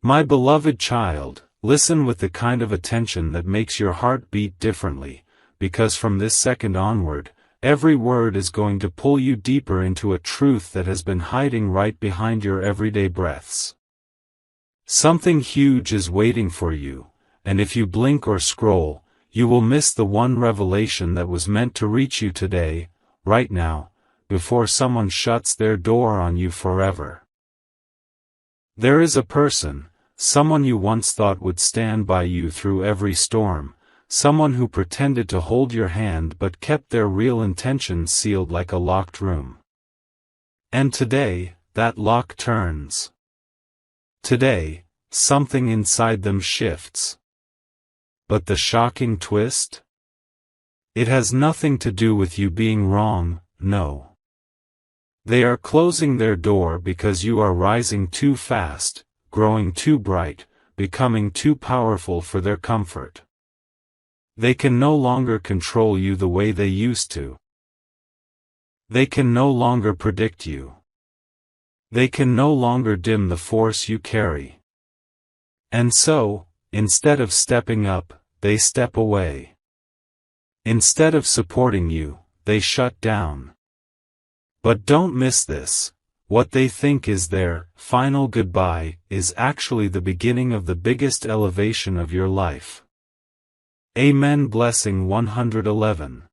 My beloved child, listen with the kind of attention that makes your heart beat differently, because from this second onward, every word is going to pull you deeper into a truth that has been hiding right behind your everyday breaths. Something huge is waiting for you, and if you blink or scroll, you will miss the one revelation that was meant to reach you today, right now, before someone shuts their door on you forever. There is a person, someone you once thought would stand by you through every storm, someone who pretended to hold your hand but kept their real intentions sealed like a locked room. And today, that lock turns. Today, something inside them shifts. But the shocking twist? It has nothing to do with you being wrong, no. They are closing their door because you are rising too fast, growing too bright, becoming too powerful for their comfort. They can no longer control you the way they used to. They can no longer predict you. They can no longer dim the force you carry. And so, instead of stepping up, they step away. Instead of supporting you, they shut down. But don't miss this. What they think is their final goodbye is actually the beginning of the biggest elevation of your life. Amen. Blessing 111.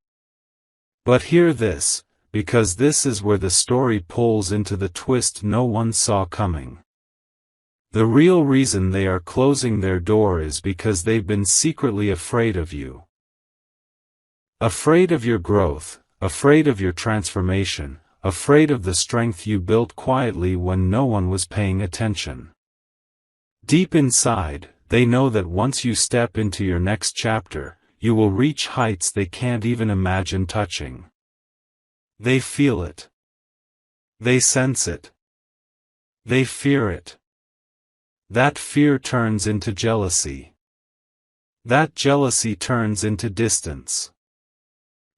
But hear this, because this is where the story pulls into the twist no one saw coming. The real reason they are closing their door is because they've been secretly afraid of you. Afraid of your growth, afraid of your transformation, afraid of the strength you built quietly when no one was paying attention. Deep inside, they know that once you step into your next chapter, you will reach heights they can't even imagine touching. They feel it. They sense it. They fear it. That fear turns into jealousy. That jealousy turns into distance.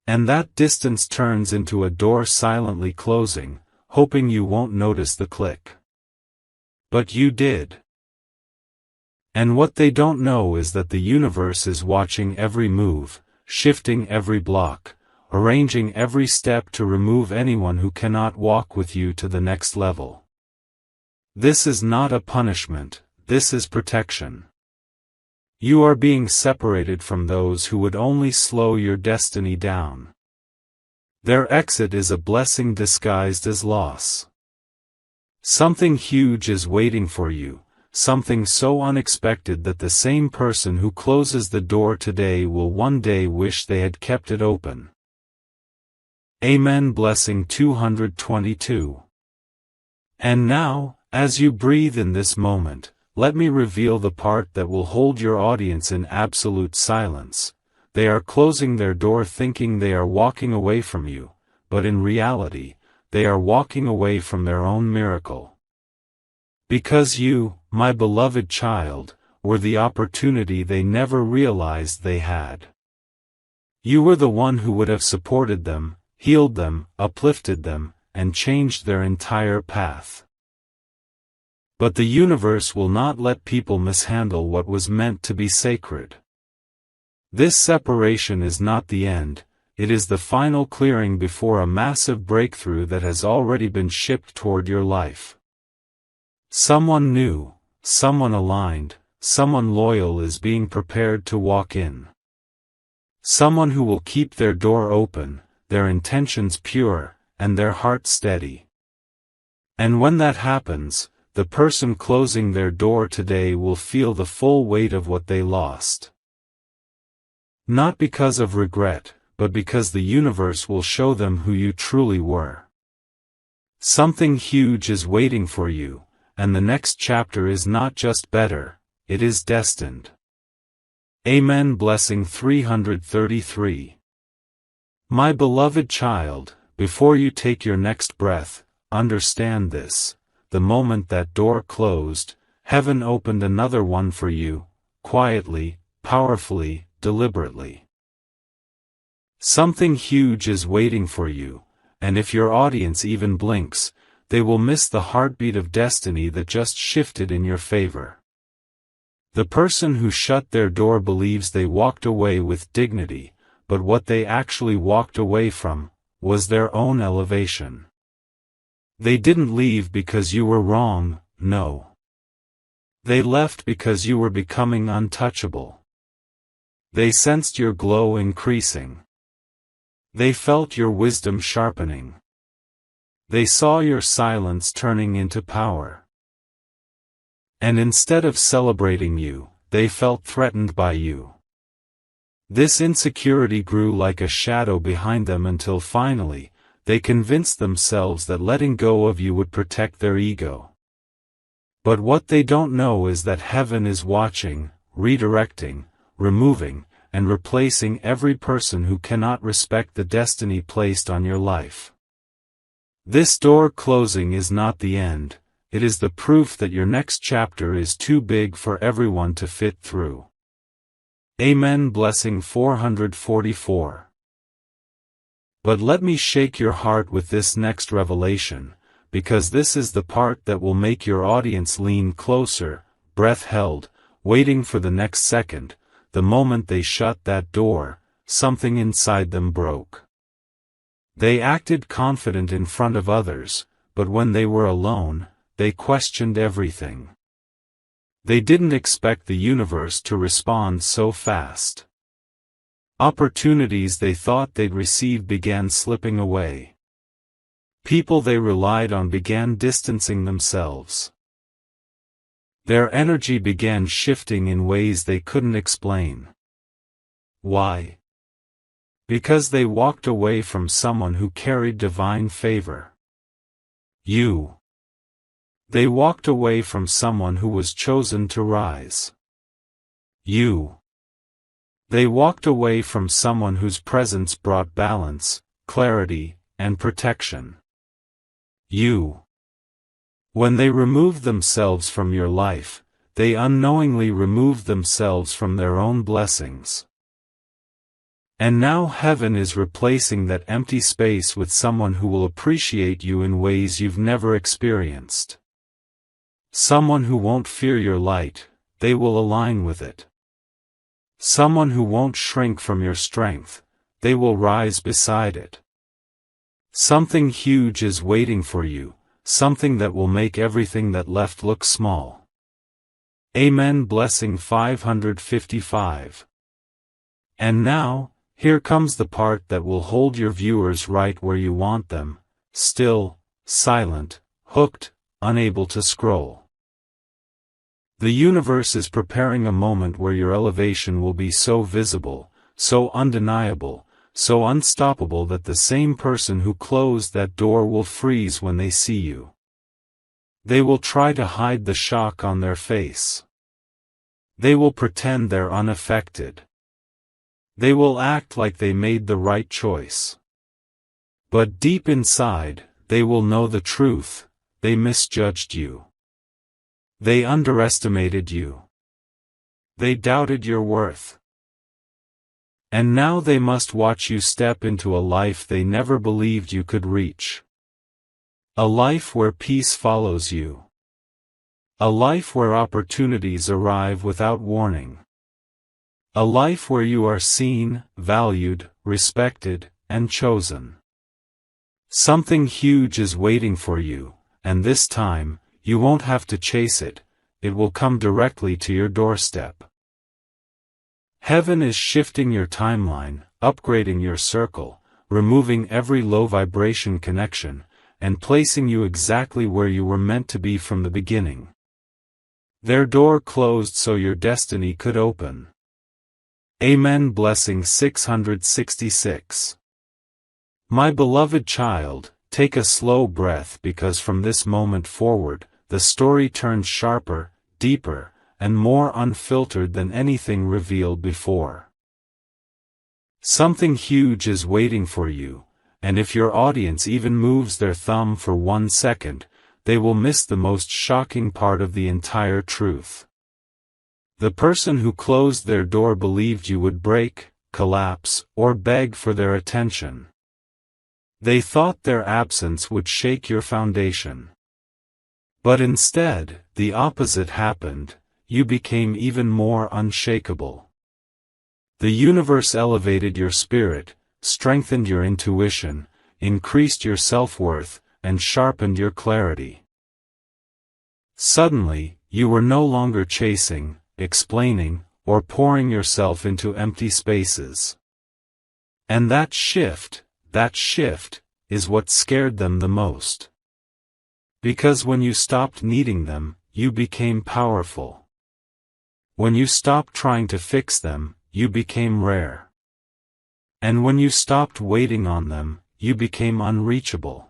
And that distance turns into a door silently closing, hoping you won't notice the click. But you did. And what they don't know is that the universe is watching every move, shifting every block, arranging every step to remove anyone who cannot walk with you to the next level. This is not a punishment, this is protection. You are being separated from those who would only slow your destiny down. Their exit is a blessing disguised as loss. Something huge is waiting for you, something so unexpected that the same person who closes the door today will one day wish they had kept it open. Amen. Blessing 222. And now, as you breathe in this moment, let me reveal the part that will hold your audience in absolute silence. They are closing their door thinking they are walking away from you, but in reality, they are walking away from their own miracle. Because you, my beloved child, were the opportunity they never realized they had. You were the one who would have supported them, healed them, uplifted them, and changed their entire path. But the universe will not let people mishandle what was meant to be sacred. This separation is not the end, it is the final clearing before a massive breakthrough that has already been shipped toward your life. Someone new, someone aligned, someone loyal is being prepared to walk in. Someone who will keep their door open, their intentions pure, and their heart steady. And when that happens, the person closing their door today will feel the full weight of what they lost. Not because of regret, but because the universe will show them who you truly were. Something huge is waiting for you, and the next chapter is not just better, it is destined. Amen. Blessing 333. My beloved child, before you take your next breath, understand this. The moment that door closed, heaven opened another one for you, quietly, powerfully, deliberately. Something huge is waiting for you, and if your audience even blinks, they will miss the heartbeat of destiny that just shifted in your favor. The person who shut their door believes they walked away with dignity, but what they actually walked away from was their own elevation. They didn't leave because you were wrong, no. They left because you were becoming untouchable. They sensed your glow increasing. They felt your wisdom sharpening. They saw your silence turning into power. And instead of celebrating you, they felt threatened by you. This insecurity grew like a shadow behind them until finally, they convinced themselves that letting go of you would protect their ego. But what they don't know is that heaven is watching, redirecting, removing, and replacing every person who cannot respect the destiny placed on your life. This door closing is not the end, it is the proof that your next chapter is too big for everyone to fit through. Amen. Blessing 444. But let me shake your heart with this next revelation, because this is the part that will make your audience lean closer, breath held, waiting for the next second. The moment they shut that door, something inside them broke. They acted confident in front of others, but when they were alone, they questioned everything. They didn't expect the universe to respond so fast. Opportunities they thought they'd receive began slipping away. People they relied on began distancing themselves. Their energy began shifting in ways they couldn't explain. Why? Because they walked away from someone who carried divine favor. You. They walked away from someone who was chosen to rise. You. They walked away from someone whose presence brought balance, clarity, and protection. You. When they removed themselves from your life, they unknowingly removed themselves from their own blessings. And now heaven is replacing that empty space with someone who will appreciate you in ways you've never experienced. Someone who won't fear your light, they will align with it. Someone who won't shrink from your strength, they will rise beside it. Something huge is waiting for you, something that will make everything that left look small. Amen. Blessing 555. And now, here comes the part that will hold your viewers right where you want them, still, silent, hooked, unable to scroll. The universe is preparing a moment where your elevation will be so visible, so undeniable, so unstoppable that the same person who closed that door will freeze when they see you. They will try to hide the shock on their face. They will pretend they're unaffected. They will act like they made the right choice. But deep inside, they will know the truth: they misjudged you. They underestimated you. They doubted your worth. And now they must watch you step into a life they never believed you could reach. A life where peace follows you. A life where opportunities arrive without warning. A life where you are seen, valued, respected, and chosen. Something huge is waiting for you, and this time, you won't have to chase it, it will come directly to your doorstep. Heaven is shifting your timeline, upgrading your circle, removing every low vibration connection, and placing you exactly where you were meant to be from the beginning. Their door closed so your destiny could open. Amen. Blessing 666. My beloved child, take a slow breath, because from this moment forward, the story turns sharper, deeper, and more unfiltered than anything revealed before. Something huge is waiting for you, and if your audience even moves their thumb for 1 second, they will miss the most shocking part of the entire truth. The person who closed their door believed you would break, collapse, or beg for their attention. They thought their absence would shake your foundation. But instead, the opposite happened. you became even more unshakable. The universe elevated your spirit, strengthened your intuition, increased your self-worth, and sharpened your clarity. Suddenly, you were no longer chasing, explaining, or pouring yourself into empty spaces. And that shift, is what scared them the most. Because when you stopped needing them, you became powerful. When you stopped trying to fix them, you became rare. And when you stopped waiting on them, you became unreachable.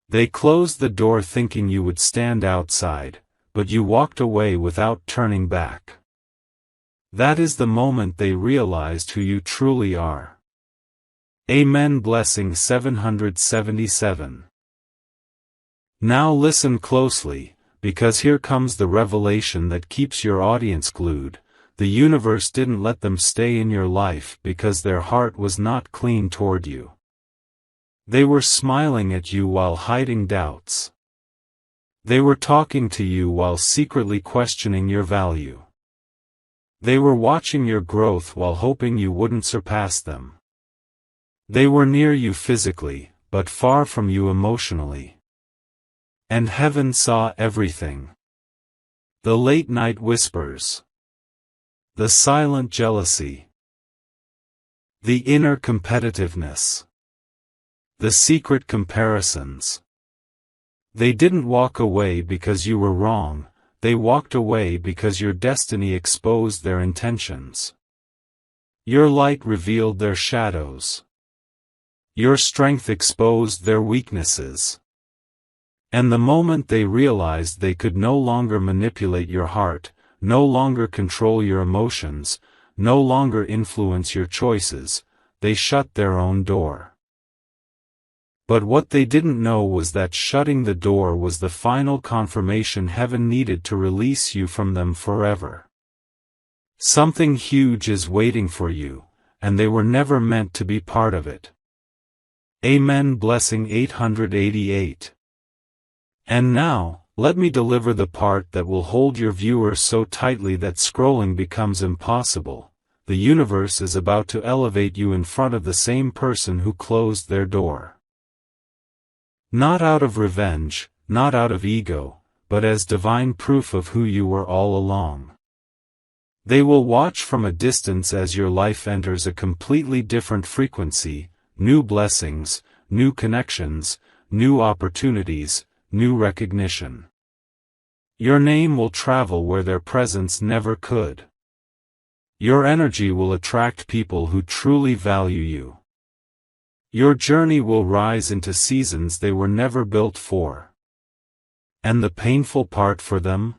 They closed the door thinking you would stand outside, but you walked away without turning back. That is the moment they realized who you truly are. Amen. Blessing 777. Now listen closely, because here comes the revelation that keeps your audience glued. The universe didn't let them stay in your life because their heart was not clean toward you. They were smiling at you while hiding doubts. They were talking to you while secretly questioning your value. They were watching your growth while hoping you wouldn't surpass them. They were near you physically, but far from you emotionally. And heaven saw everything. The late-night whispers. The silent jealousy. The inner competitiveness. The secret comparisons. They didn't walk away because you were wrong, they walked away because your destiny exposed their intentions. Your light revealed their shadows. Your strength exposed their weaknesses. And the moment they realized they could no longer manipulate your heart, no longer control your emotions, no longer influence your choices, they shut their own door. But what they didn't know was that shutting the door was the final confirmation heaven needed to release you from them forever. Something huge is waiting for you, and they were never meant to be part of it. Amen. Blessing 888. And now, let me deliver the part that will hold your viewer so tightly that scrolling becomes impossible. The universe is about to elevate you in front of the same person who closed their door. Not out of revenge, not out of ego, but as divine proof of who you were all along. They will watch from a distance as your life enters a completely different frequency, new blessings, new connections, new opportunities, new recognition. Your name will travel where their presence never could. Your energy will attract people who truly value you. Your journey will rise into seasons they were never built for. And the painful part for them?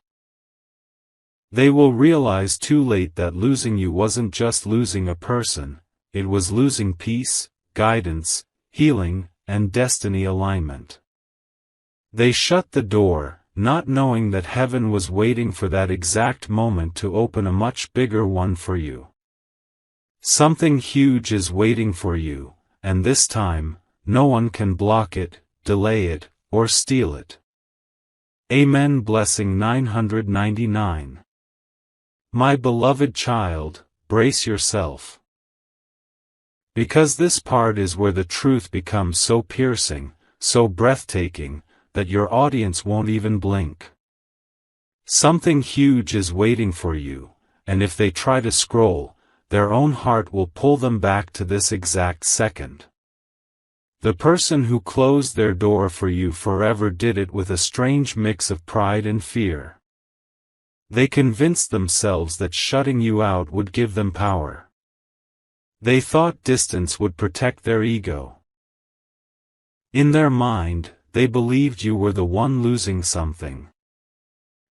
They will realize too late that losing you wasn't just losing a person, it was losing peace, guidance, healing, and destiny alignment. They shut the door, not knowing that heaven was waiting for that exact moment to open a much bigger one for you. Something huge is waiting for you. And this time, no one can block it, delay it, or steal it. Amen. Blessing 999. My beloved child, brace yourself. Because this part is where the truth becomes so piercing, so breathtaking, that your audience won't even blink. Something huge is waiting for you, and if they try to scroll, their own heart will pull them back to this exact second. The person who closed their door for you forever did it with a strange mix of pride and fear. They convinced themselves that shutting you out would give them power. They thought distance would protect their ego. In their mind, they believed you were the one losing something.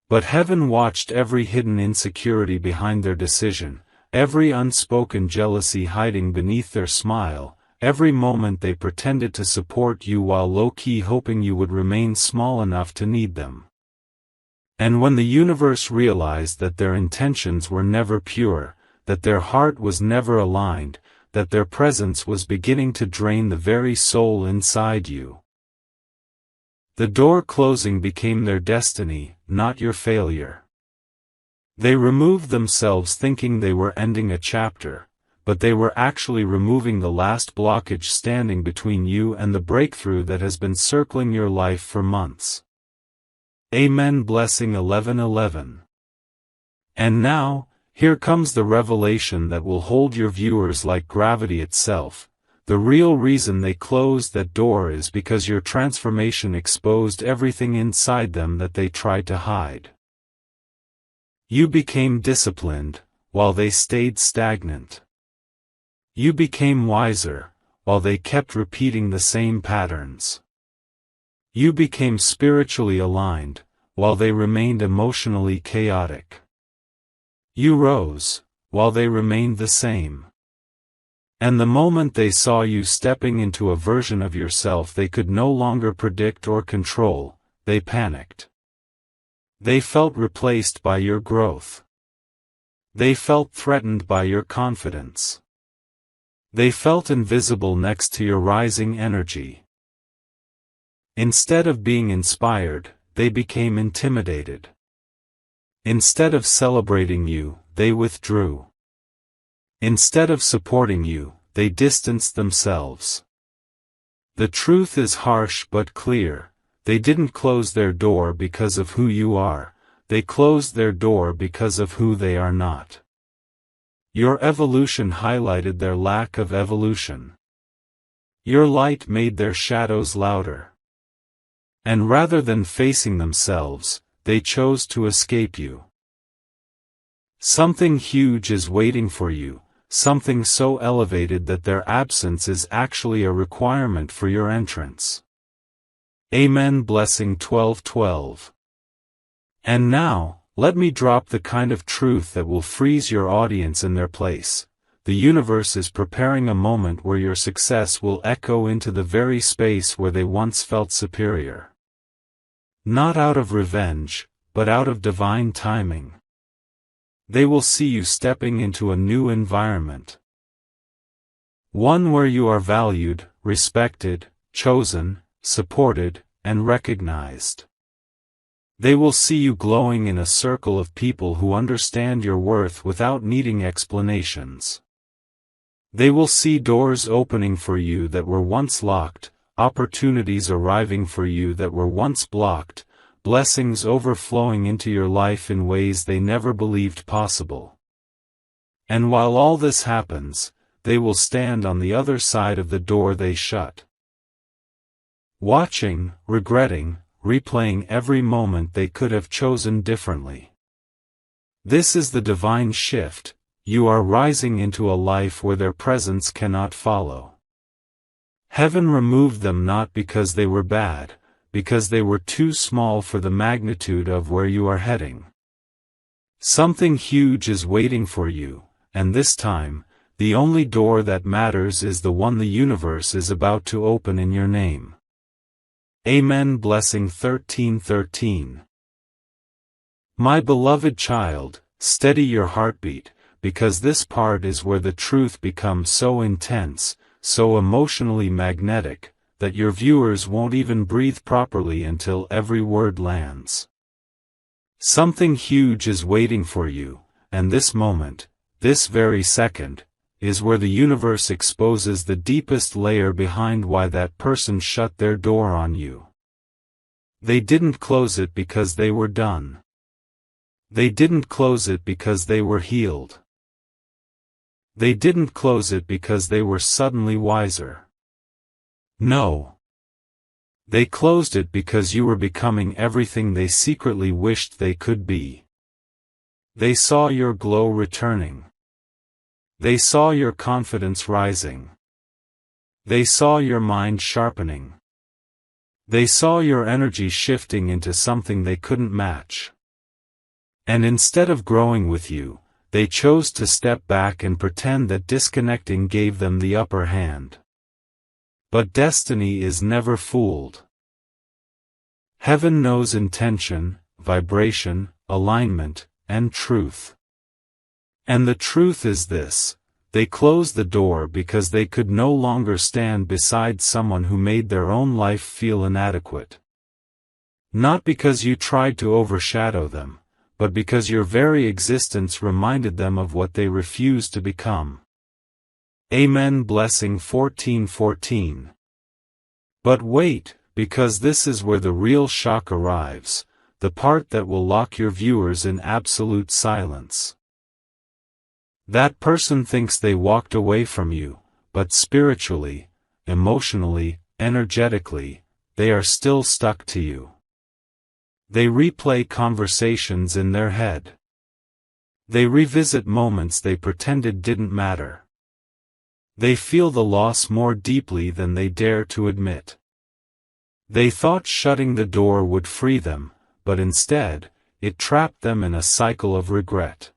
But heaven watched every hidden insecurity behind their decision, every unspoken jealousy hiding beneath their smile, every moment they pretended to support you while low-key hoping you would remain small enough to need them. And when the universe realized that their intentions were never pure, that their heart was never aligned, that their presence was beginning to drain the very soul inside you, the door closing became their destiny, not your failure. They removed themselves thinking they were ending a chapter, but they were actually removing the last blockage standing between you and the breakthrough that has been circling your life for months. Amen. Blessing 11:11. And now, here comes the revelation that will hold your viewers like gravity itself. The real reason they closed that door is because your transformation exposed everything inside them that they tried to hide. You became disciplined, while they stayed stagnant. You became wiser, while they kept repeating the same patterns. You became spiritually aligned, while they remained emotionally chaotic. You rose, while they remained the same. And the moment they saw you stepping into a version of yourself they could no longer predict or control, they panicked. They felt replaced by your growth. They felt threatened by your confidence. They felt invisible next to your rising energy. Instead of being inspired, they became intimidated. Instead of celebrating you, they withdrew. Instead of supporting you, they distanced themselves. The truth is harsh but clear. They didn't close their door because of who you are, they closed their door because of who they are not. Your evolution highlighted their lack of evolution. Your light made their shadows louder. And rather than facing themselves, they chose to escape you. Something huge is waiting for you, something so elevated that their absence is actually a requirement for your entrance. Amen. Blessing 12:12. And now, let me drop the kind of truth that will freeze your audience in their place. The universe is preparing a moment where your success will echo into the very space where they once felt superior. Not out of revenge, but out of divine timing. They will see you stepping into a new environment. One where you are valued, respected, chosen, supported, and recognized. They will see you glowing in a circle of people who understand your worth without needing explanations. They will see doors opening for you that were once locked, opportunities arriving for you that were once blocked, blessings overflowing into your life in ways they never believed possible. And while all this happens, they will stand on the other side of the door they shut. Watching, regretting, replaying every moment they could have chosen differently. This is the divine shift. You are rising into a life where their presence cannot follow. Heaven removed them not because they were bad, because they were too small for the magnitude of where you are heading. Something huge is waiting for you, and this time, the only door that matters is the one the universe is about to open in your name. Amen. Blessing 13:13. My beloved child, steady your heartbeat, because this part is where the truth becomes so intense, so emotionally magnetic, that your viewers won't even breathe properly until every word lands. Something huge is waiting for you, and this moment, this very second, is where the universe exposes the deepest layer behind why that person shut their door on you. They didn't close it because they were done. They didn't close it because they were healed. They didn't close it because they were suddenly wiser. No. They closed it because you were becoming everything they secretly wished they could be. They saw your glow returning. They saw your confidence rising. They saw your mind sharpening. They saw your energy shifting into something they couldn't match. And instead of growing with you, they chose to step back and pretend that disconnecting gave them the upper hand. But destiny is never fooled. Heaven knows intention, vibration, alignment, and truth. And the truth is this: they closed the door because they could no longer stand beside someone who made their own life feel inadequate. Not because you tried to overshadow them, but because your very existence reminded them of what they refused to become. Amen. Blessing 14:14. But wait, because this is where the real shock arrives, the part that will lock your viewers in absolute silence. That person thinks they walked away from you, but spiritually, emotionally, energetically, they are still stuck to you. They replay conversations in their head. They revisit moments they pretended didn't matter. They feel the loss more deeply than they dare to admit. They thought shutting the door would free them, but instead, it trapped them in a cycle of regret.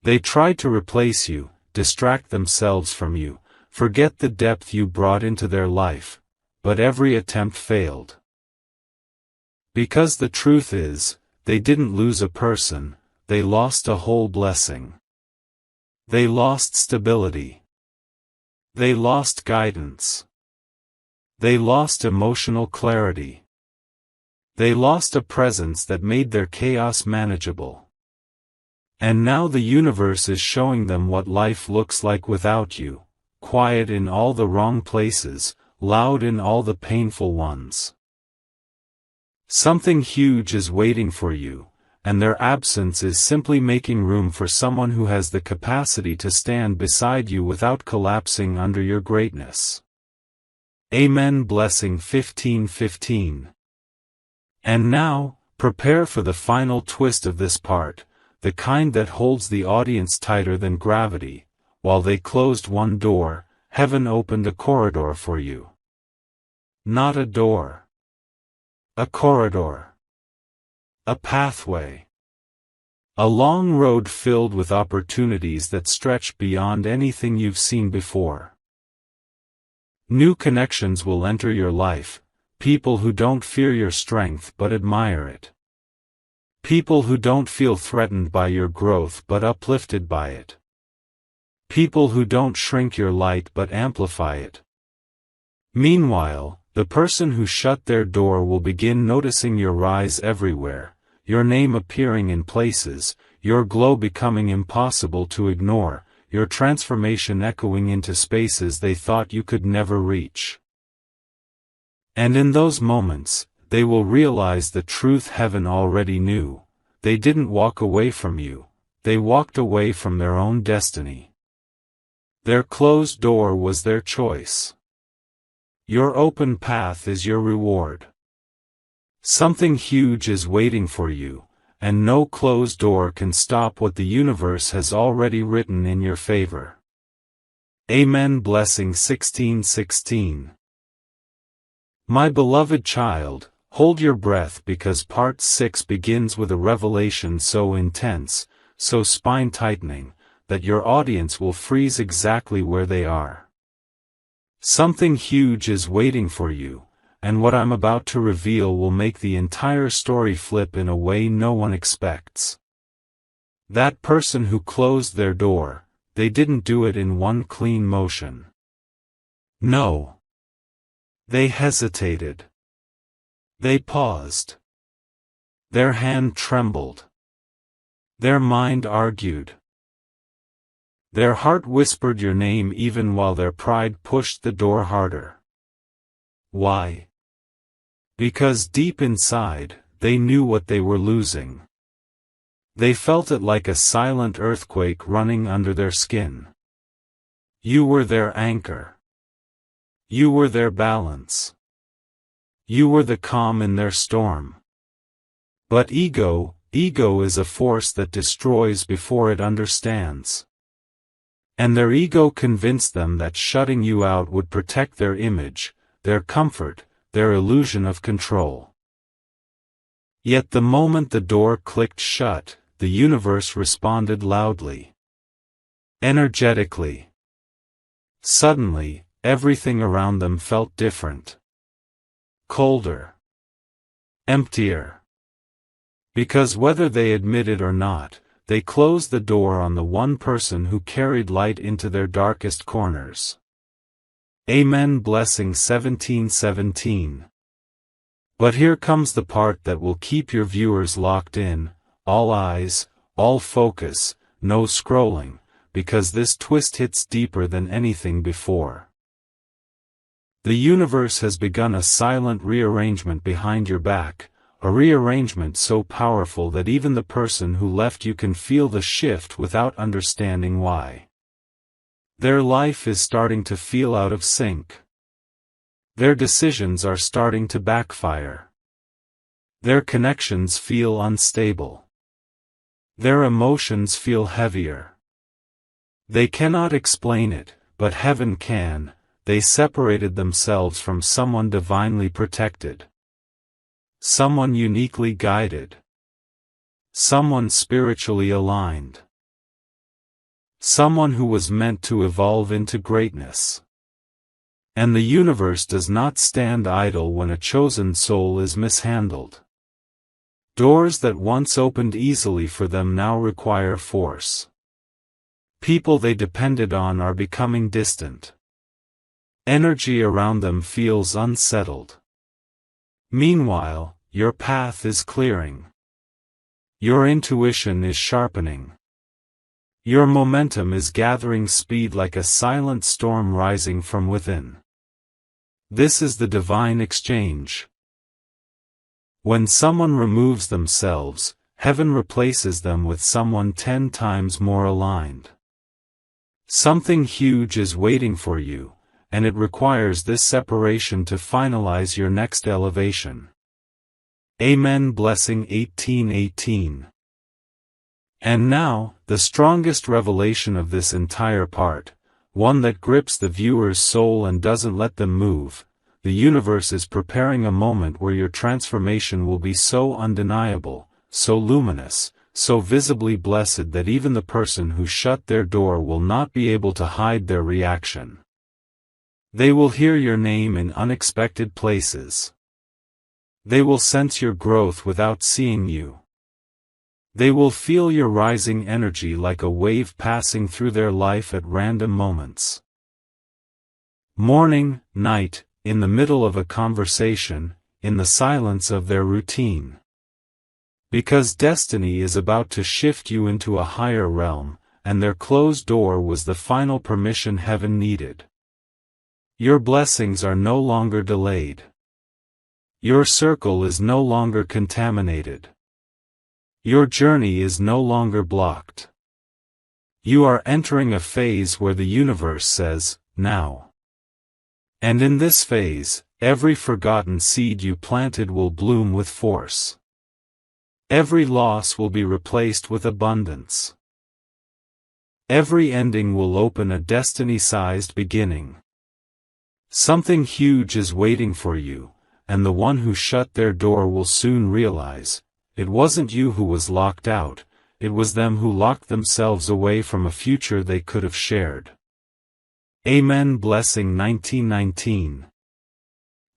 They tried to replace you, distract themselves from you, forget the depth you brought into their life, but every attempt failed. Because the truth is, they didn't lose a person, they lost a whole blessing. They lost stability. They lost guidance. They lost emotional clarity. They lost a presence that made their chaos manageable. And now the universe is showing them what life looks like without you, quiet in all the wrong places, loud in all the painful ones. Something huge is waiting for you, and their absence is simply making room for someone who has the capacity to stand beside you without collapsing under your greatness. Amen. Blessing 15:15. And now, prepare for the final twist of this part, the kind that holds the audience tighter than gravity. While they closed one door, heaven opened a corridor for you. Not a door. A corridor. A pathway. A long road filled with opportunities that stretch beyond anything you've seen before. New connections will enter your life, people who don't fear your strength but admire it. People who don't feel threatened by your growth but uplifted by it. People who don't shrink your light but amplify it. Meanwhile, the person who shut their door will begin noticing your rise everywhere, your name appearing in places, your glow becoming impossible to ignore, your transformation echoing into spaces they thought you could never reach. And in those moments, they will realize the truth heaven already knew. They didn't walk away from you, they walked away from their own destiny. Their closed door was their choice. Your open path is your reward. Something huge is waiting for you, and no closed door can stop what the universe has already written in your favor. Amen. Blessing 16:16. My beloved child, hold your breath because part 6 begins with a revelation so intense, so spine-tightening, that your audience will freeze exactly where they are. Something huge is waiting for you, and what I'm about to reveal will make the entire story flip in a way no one expects. That person who closed their door, they didn't do it in one clean motion. No. They hesitated. They paused. Their hand trembled. Their mind argued. Their heart whispered your name even while their pride pushed the door harder. Why? Because deep inside, they knew what they were losing. They felt it like a silent earthquake running under their skin. You were their anchor. You were their balance. You were the calm in their storm. But ego is a force that destroys before it understands. And their ego convinced them that shutting you out would protect their image, their comfort, their illusion of control. Yet the moment the door clicked shut, the universe responded loudly. Energetically. Suddenly, everything around them felt different. Colder. Emptier. Because whether they admit it or not, they closed the door on the one person who carried light into their darkest corners. Amen. Blessing 17:17. But here comes the part that will keep your viewers locked in. all eyes, all focus, no scrolling, because this twist hits deeper than anything before. The universe has begun a silent rearrangement behind your back, a rearrangement so powerful that even the person who left you can feel the shift without understanding why. Their life is starting to feel out of sync. Their decisions are starting to backfire. Their connections feel unstable. Their emotions feel heavier. They cannot explain it, but heaven can. They separated themselves from someone divinely protected. Someone uniquely guided. Someone spiritually aligned. Someone who was meant to evolve into greatness. And the universe does not stand idle when a chosen soul is mishandled. Doors that once opened easily for them now require force. People they depended on are becoming distant. Energy around them feels unsettled. Meanwhile, your path is clearing. Your intuition is sharpening. Your momentum is gathering speed like a silent storm rising from within. This is the divine exchange. When someone removes themselves, heaven replaces them with someone 10 times more aligned. Something huge is waiting for you, and it requires this separation to finalize your next elevation. Amen. Blessing 18:18. And now, the strongest revelation of this entire part, one that grips the viewer's soul and doesn't let them move. The universe is preparing a moment where your transformation will be so undeniable, so luminous, so visibly blessed that even the person who shut their door will not be able to hide their reaction. They will hear your name in unexpected places. They will sense your growth without seeing you. They will feel your rising energy like a wave passing through their life at random moments. Morning, night, in the middle of a conversation, in the silence of their routine. Because destiny is about to shift you into a higher realm, and their closed door was the final permission heaven needed. Your blessings are no longer delayed. Your circle is no longer contaminated. Your journey is no longer blocked. You are entering a phase where the universe says, now. And in this phase, every forgotten seed you planted will bloom with force. Every loss will be replaced with abundance. Every ending will open a destiny-sized beginning. Something huge is waiting for you, and the one who shut their door will soon realize, it wasn't you who was locked out, it was them who locked themselves away from a future they could have shared. Amen. Blessing 19:19.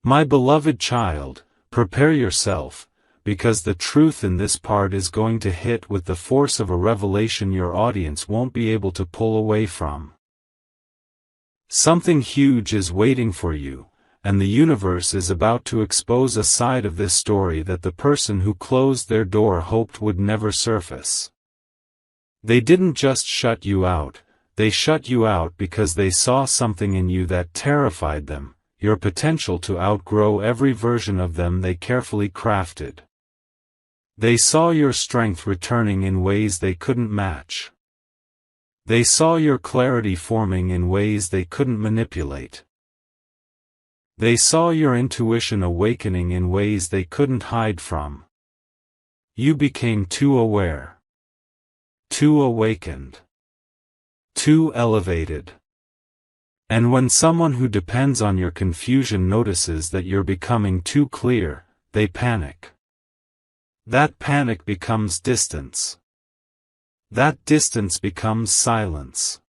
My beloved child, prepare yourself, because the truth in this part is going to hit with the force of a revelation your audience won't be able to pull away from. Something huge is waiting for you, and the universe is about to expose a side of this story that the person who closed their door hoped would never surface. They didn't just shut you out, they shut you out because they saw something in you that terrified them, your potential to outgrow every version of them they carefully crafted. They saw your strength returning in ways they couldn't match. They saw your clarity forming in ways they couldn't manipulate. They saw your intuition awakening in ways they couldn't hide from. You became too aware, too awakened, too elevated. And when someone who depends on your confusion notices that you're becoming too clear, they panic. That panic becomes distance. That distance becomes silence.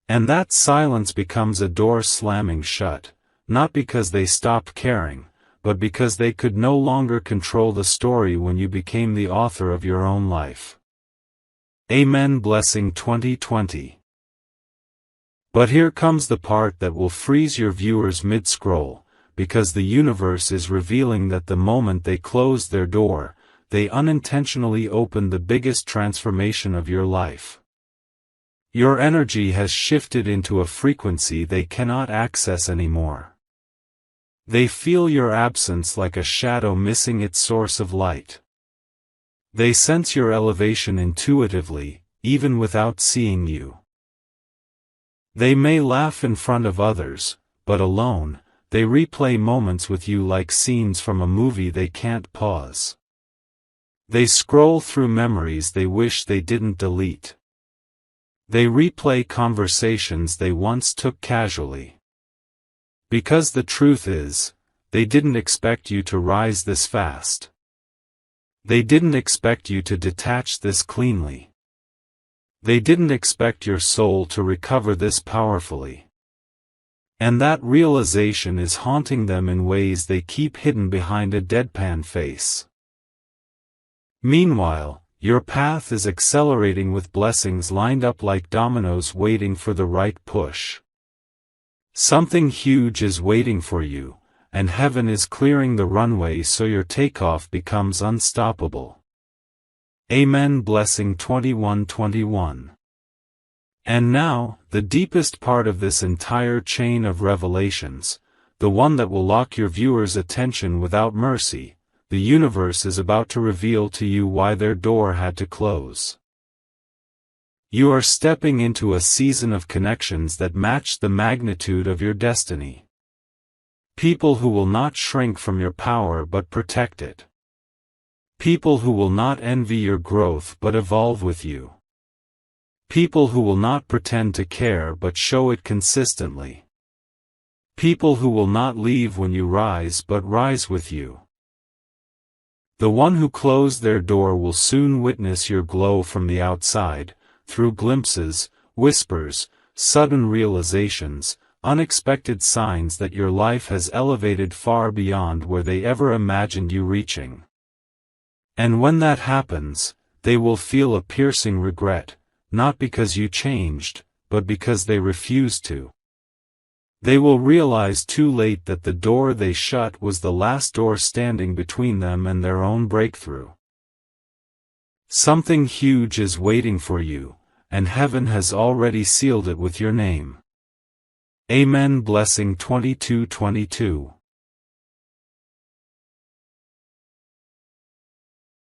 And that silence becomes a door slamming shut, not because they stopped caring, but because they could no longer control the story when you became the author of your own life. Amen. Blessing 2020. But here comes the part that will freeze your viewers mid-scroll, because the universe is revealing that the moment they closed their door, they unintentionally open the biggest transformation of your life. Your energy has shifted into a frequency they cannot access anymore. They feel your absence like a shadow missing its source of light. They sense your elevation intuitively, even without seeing you. They may laugh in front of others, but alone, they replay moments with you like scenes from a movie they can't pause. They scroll through memories they wish they didn't delete. They replay conversations they once took casually. Because the truth is, they didn't expect you to rise this fast. They didn't expect you to detach this cleanly. They didn't expect your soul to recover this powerfully. And that realization is haunting them in ways they keep hidden behind a deadpan face. Meanwhile, your path is accelerating with blessings lined up like dominoes waiting for the right push. Something huge is waiting for you, and heaven is clearing the runway so your takeoff becomes unstoppable. Amen. Blessing 21:21. And now, the deepest part of this entire chain of revelations, the one that will lock your viewers' attention without mercy. The universe is about to reveal to you why their door had to close. You are stepping into a season of connections that match the magnitude of your destiny. People who will not shrink from your power but protect it. People who will not envy your growth but evolve with you. People who will not pretend to care but show it consistently. People who will not leave when you rise but rise with you. The one who closed their door will soon witness your glow from the outside, through glimpses, whispers, sudden realizations, unexpected signs that your life has elevated far beyond where they ever imagined you reaching. And when that happens, they will feel a piercing regret, not because you changed, but because they refused to. They will realize too late that the door they shut was the last door standing between them and their own breakthrough. Something huge is waiting for you, and heaven has already sealed it with your name. Amen. Blessing 22:22.